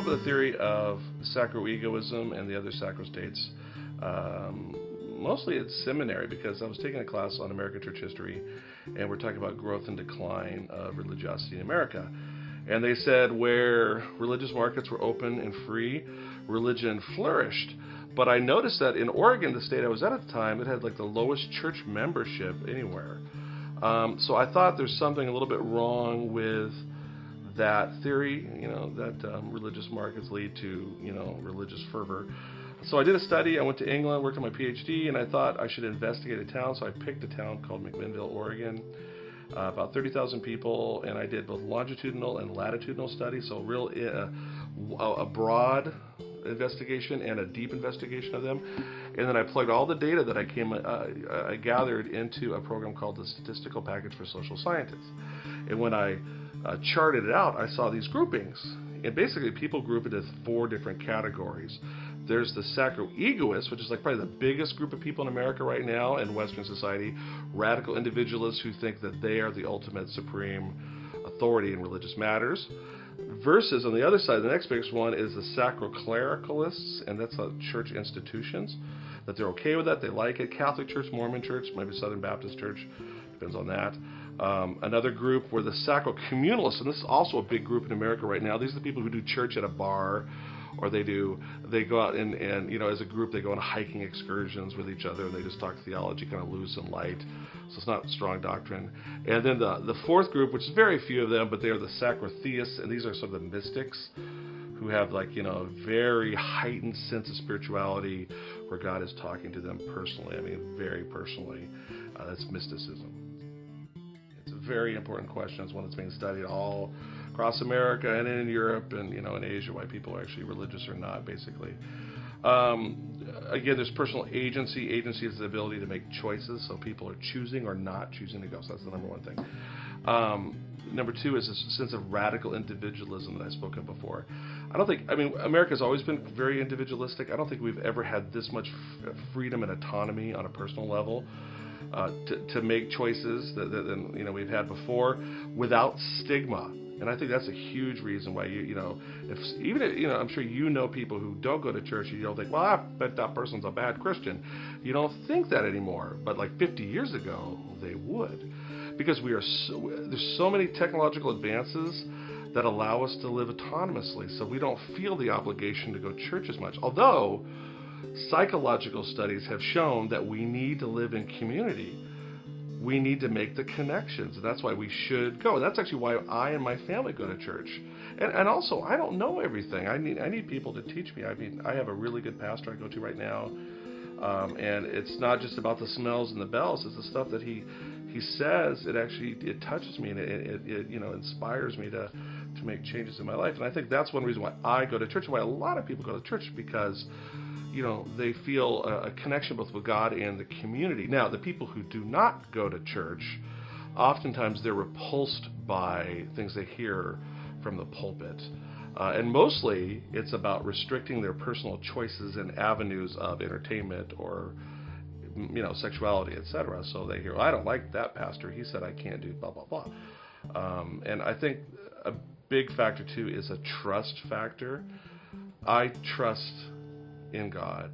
with the theory of sacroegoism and the other sacrostates, mostly at seminary, because I was taking a class on American church history, and we're talking about growth and decline of religiosity in America. And they said where religious markets were open and free, religion flourished. But I noticed that in Oregon, the state I was at the time, it had like the lowest church membership anywhere. So I thought there's something a little bit wrong with that theory, that religious markets lead to, religious fervor. So I did a study. I went to England, worked on my PhD, and I thought I should investigate a town. So I picked a town called McMinnville, Oregon, about 30,000 people, and I did both longitudinal and latitudinal studies, so a broad investigation and a deep investigation of them. And then I plugged all the data that I gathered into a program called the Statistical Package for Social Scientists. And when I charted it out, I saw these groupings. And basically, people group it as 4 different categories. There's the sacroegoists, which is like probably the biggest group of people in America right now in Western society, radical individualists who think that they are the ultimate supreme authority in religious matters. Versus, on the other side, the next biggest one is the sacroclericalists, and that's church institutions, that they're okay with that, they like it. Catholic Church, Mormon Church, maybe Southern Baptist Church, depends on that. Another group were the sacrocommunalists, and this is also a big group in America right now. These are the people who do church at a bar, or they go out and as a group they go on hiking excursions with each other, and they just talk theology kind of loose and light, so it's not strong doctrine. And then the fourth group, which is very few of them, but they are the sacrotheists, and these are some of the mystics who have a very heightened sense of spirituality where God is talking to them personally, very personally. That's mysticism. It's a very important question. It's one that's being studied all across America and in Europe and in Asia, why people are actually religious or not, basically. Again, there's personal agency. Agency is the ability to make choices, so people are choosing or not choosing to go. So that's the number one thing. Number 2 is this sense of radical individualism that I spoke of before. America's always been very individualistic. I don't think we've ever had this much freedom and autonomy on a personal level to make choices than we've had before without stigma. And I think that's a huge reason why I'm sure people who don't go to church, you don't think, well, I bet that person's a bad Christian. You don't think that anymore, but like 50 years ago, they would, because there's so many technological advances that allow us to live autonomously, so we don't feel the obligation to go to church as much. Although psychological studies have shown that we need to live in community. We need to make the connections, and that's why we should go. That's actually why I and my family go to church. And also, I don't know everything. I need people to teach me. I have a really good pastor I go to right now, and it's not just about the smells and the bells. It's the stuff that he says. It touches me, and it inspires me to make changes in my life. And I think that's one reason why I go to church, and why a lot of people go to church, because they feel a connection both with God and the community. Now, the people who do not go to church, oftentimes they're repulsed by things they hear from the pulpit. And mostly it's about restricting their personal choices and avenues of entertainment or sexuality, etc. So they hear, well, I don't like that pastor. He said I can't do blah, blah, blah. And I think a big factor, too, is a trust factor. I trust in God.